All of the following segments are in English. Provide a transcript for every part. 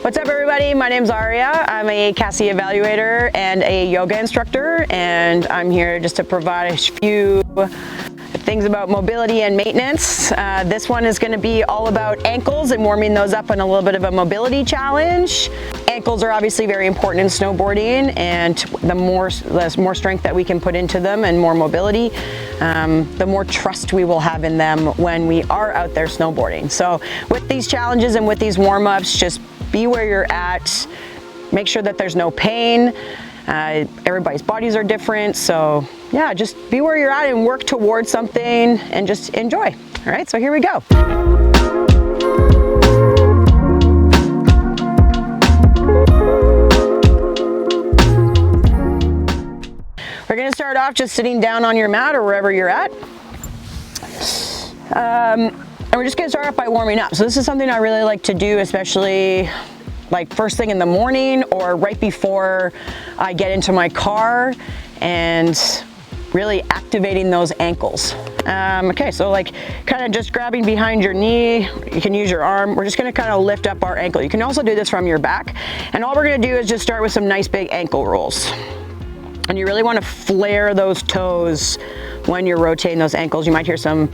What's up, everybody? My name's Arija. I'm a CASI evaluator and a yoga instructor, and I'm here just to provide a few things about mobility and maintenance. This one is going to be all about ankles and warming those up in a little bit of a mobility challenge. Ankles are obviously very important in snowboarding, and the more strength that we can put into them and more mobility, the more trust we will have in them when we are out there snowboarding. So with these challenges and with these warm-ups, just be where you're at. Make sure that there's no pain. Everybody's bodies are different, so yeah, just be where you're at and work towards something and just enjoy. All right, so here we go. We're gonna start off just sitting down on your mat or wherever you're at. And we're just gonna start off by warming up. So this is something I really like to do, especially like first thing in the morning or right before I get into my car, and really activating those ankles. Okay, so like kind of just grabbing behind your knee, you can use your arm. We're just gonna kind of lift up our ankle. You can also do this from your back. And all we're gonna do is just start with some nice big ankle rolls. And you really wanna flare those toes when you're rotating those ankles. You might hear some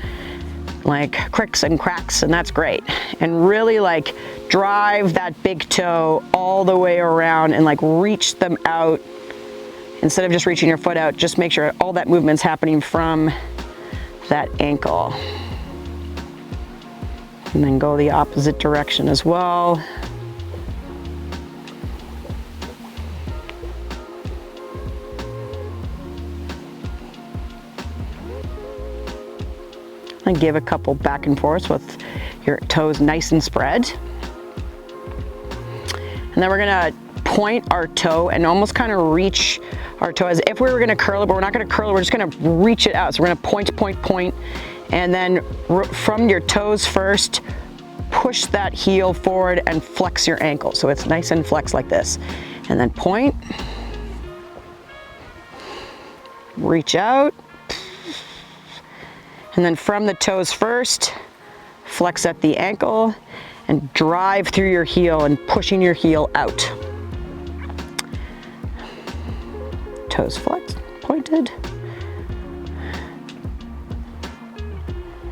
like cricks and cracks, and that's great. And really like drive that big toe all the way around and like reach them out. Instead of just reaching your foot out, just make sure all that movement's happening from that ankle. And then go the opposite direction as well. And give a couple back and forth with your toes nice and spread. And then we're gonna point our toe and almost kind of reach our toe as if we were gonna curl it, but we're not gonna curl it, we're just gonna reach it out. So we're gonna point, point, point, and then from your toes first, push that heel forward and flex your ankle. So it's nice and flexed like this. And then point, reach out, and then from the toes first, flex at the ankle and drive through your heel and pushing your heel out. Toes flexed, pointed,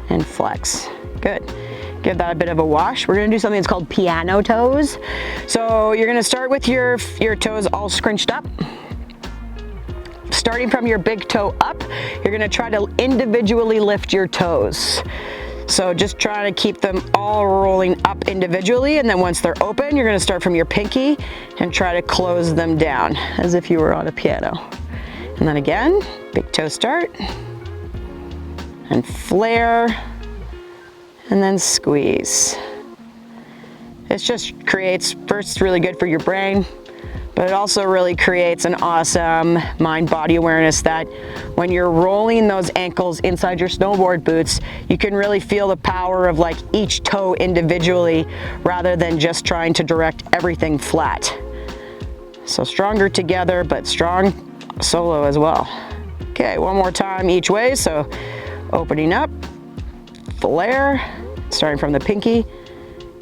and flex. Good. Give that a bit of a wash. We're gonna do something that's called piano toes. So you're gonna start with your toes all scrunched up. Starting from your big toe up, you're gonna try to individually lift your toes. So just try to keep them all rolling up individually, and then once they're open, you're gonna start from your pinky and try to close them down as if you were on a piano. And then again, big toe start, and flare, and then squeeze. This just creates, first, really good for your brain, but it also really creates an awesome mind-body awareness that when you're rolling those ankles inside your snowboard boots, you can really feel the power of like each toe individually rather than just trying to direct everything flat. So stronger together, but strong solo as well. Okay, one more time each way. So opening up, flare, starting from the pinky,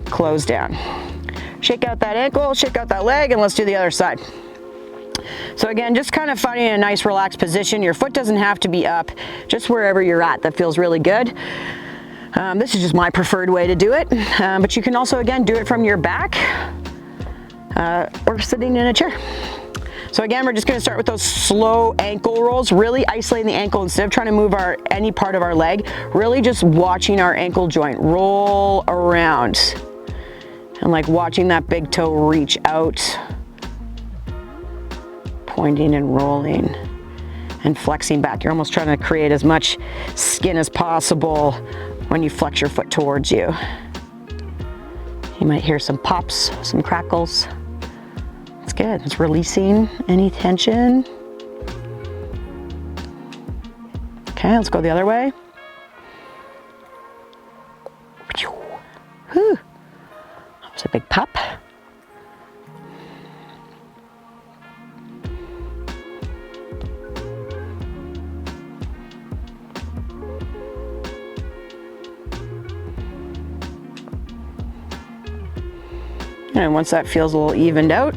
close down. Shake out that ankle, shake out that leg, and let's do the other side. So again, just kind of finding a nice relaxed position. Your foot doesn't have to be up, just wherever you're at. That feels really good. This is just my preferred way to do it, but you can also, again, do it from your back or sitting in a chair. So again, we're just gonna start with those slow ankle rolls, really isolating the ankle instead of trying to move any part of our leg, really just watching our ankle joint roll around. And like watching that big toe reach out, pointing and rolling and flexing back. You're almost trying to create as much skin as possible when you flex your foot towards you. You might hear some pops, some crackles. That's good. It's releasing any tension. Okay, let's go the other way. Whew. It's a big pop. And once that feels a little evened out,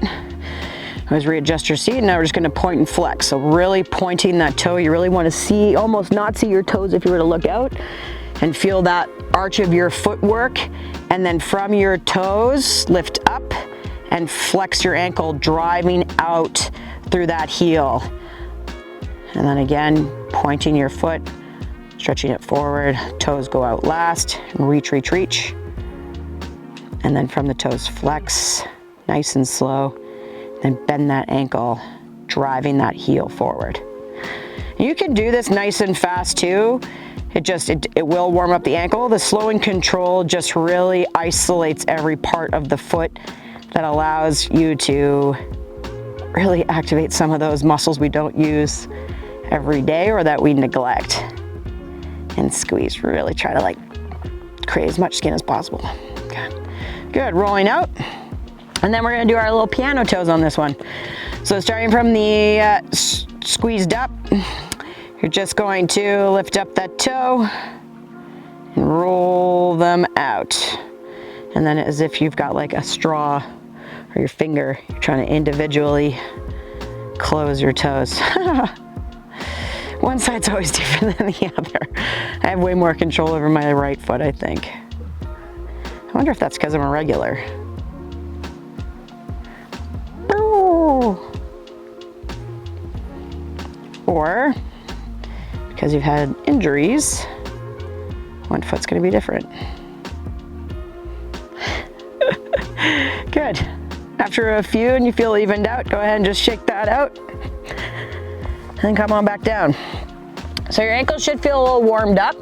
always readjust your seat. Now we're just gonna point and flex. So really pointing that toe. You really wanna see, almost not see your toes if you were to look out, and feel that arch of your footwork. And then from your toes, lift up and flex your ankle, driving out through that heel. And then again, pointing your foot, stretching it forward, toes go out last, and reach, reach, reach. And then from the toes, flex, nice and slow, and bend that ankle, driving that heel forward. You can do this nice and fast too. It will warm up the ankle. The slow and control just really isolates every part of the foot that allows you to really activate some of those muscles we don't use every day or that we neglect. And squeeze, really try to like create as much skin as possible. Okay. Good, rolling out. And then we're gonna do our little piano toes on this one. So starting from the squeezed up, you're just going to lift up that toe and roll them out. And then as if you've got like a straw or your finger, you're trying to individually close your toes. One side's always different than the other. I have way more control over my right foot, I think. I wonder if that's because I'm a regular. Or because you've had injuries, one foot's gonna be different. Good. After a few and you feel evened out, go ahead and just shake that out and then come on back down. So your ankles should feel a little warmed up.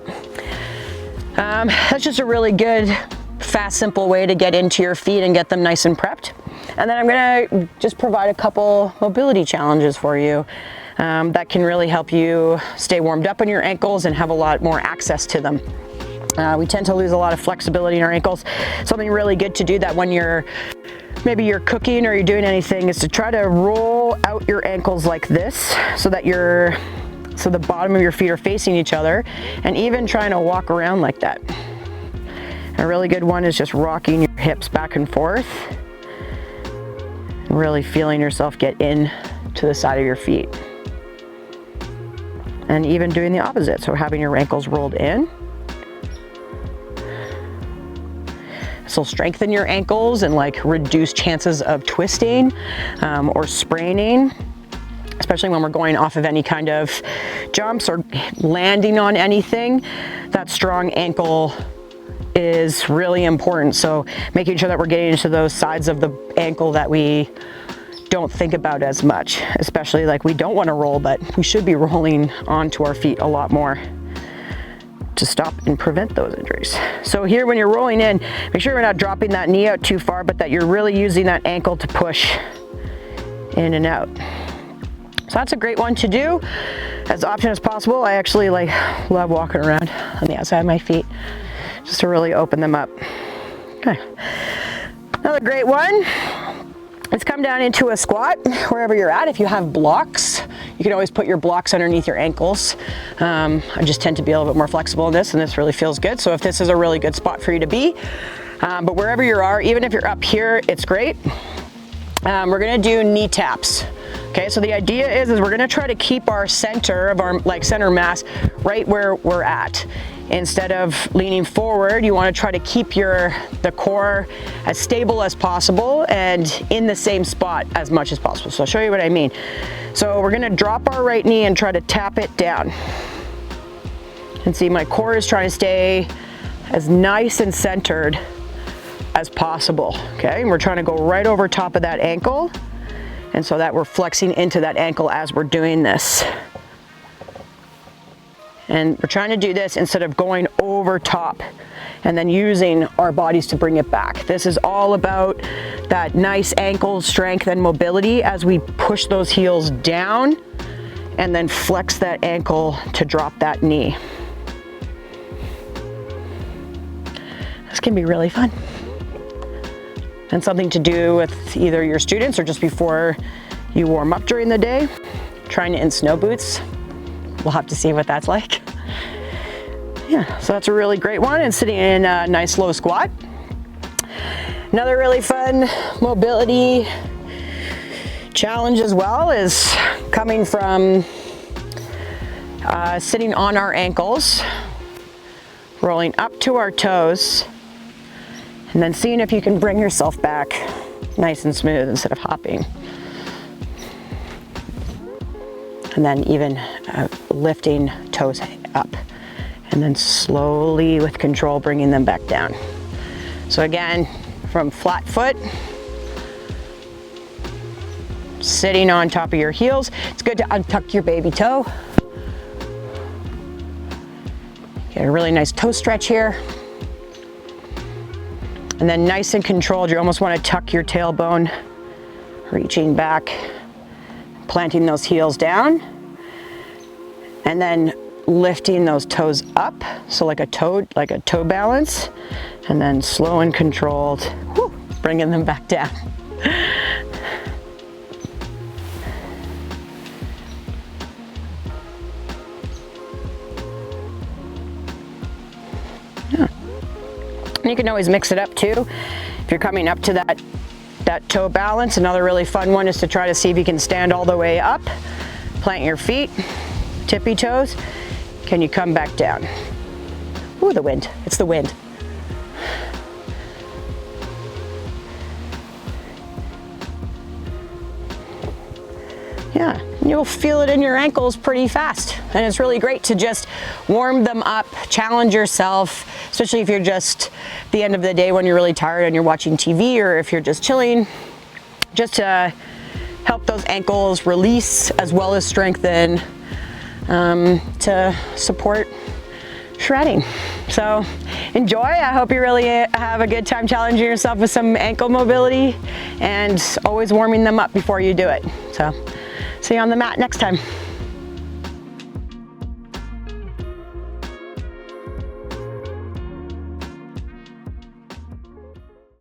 That's just a really good, fast, simple way to get into your feet and get them nice and prepped. And then I'm gonna just provide a couple mobility challenges for you that can really help you stay warmed up in your ankles and have a lot more access to them. We tend to lose a lot of flexibility in our ankles. Something really good to do that when maybe you're cooking or you're doing anything is to try to roll out your ankles like this so that so the bottom of your feet are facing each other, and even trying to walk around like that. A really good one is just rocking your hips back and forth and really feeling yourself get in to the side of your feet. And even doing the opposite, so having your ankles rolled in. This will strengthen your ankles and like reduce chances of twisting or spraining, especially when we're going off of any kind of jumps or landing on anything. That strong ankle is really important. So making sure that we're getting into those sides of the ankle that we don't think about as much, especially like we don't want to roll, but we should be rolling onto our feet a lot more to stop and prevent those injuries. So here when you're rolling in, make sure we're not dropping that knee out too far, but that you're really using that ankle to push in and out. So that's a great one to do as often as possible. I actually love walking around on the outside of my feet just to really open them up. Okay. Another great one. Let's come down into a squat wherever you're at. If you have blocks, you can always put your blocks underneath your ankles. I just tend to be a little bit more flexible in this, and this really feels good. So if this is a really good spot for you to be, but wherever you are, even if you're up here, it's great. We're gonna do knee taps. Okay, so the idea is we're gonna try to keep our center of our center mass right where we're at. Instead of leaning forward, you want to try to keep the core as stable as possible and in the same spot as much as possible. So I'll show you what I mean. So we're going to drop our right knee and try to tap it down. And see, my core is trying to stay as nice and centered as possible. Okay, and we're trying to go right over top of that ankle, and so that we're flexing into that ankle as we're doing this. And we're trying to do this instead of going over top and then using our bodies to bring it back. This is all about that nice ankle strength and mobility as we push those heels down and then flex that ankle to drop that knee. This can be really fun. And something to do with either your students or just before you warm up during the day, trying it in snow boots. We'll have to see what that's like. Yeah, so that's a really great one, and sitting in a nice low squat. Another really fun mobility challenge as well is coming from sitting on our ankles, rolling up to our toes, and then seeing if you can bring yourself back nice and smooth instead of hopping. And then even lifting toes up, and then slowly with control bringing them back down. So again, from flat foot, sitting on top of your heels. It's good to untuck your baby toe. Get a really nice toe stretch here. And then nice and controlled, you almost want to tuck your tailbone, reaching back, planting those heels down, and then lifting those toes up, so like a toe balance, and then slow and controlled, whoo, bringing them back down. Yeah. And you can always mix it up too. If you're coming up to that toe balance, another really fun one is to try to see if you can stand all the way up, plant your feet, tippy toes. Can you come back down? Ooh, the wind, it's the wind. Yeah, you'll feel it in your ankles pretty fast. And it's really great to just warm them up, challenge yourself, especially if you're just at the end of the day when you're really tired and you're watching TV, or if you're just chilling, just to help those ankles release as well as strengthen, to support shredding. So enjoy. I hope you really have a good time challenging yourself with some ankle mobility, and always warming them up before you do it. So see you on the mat next time.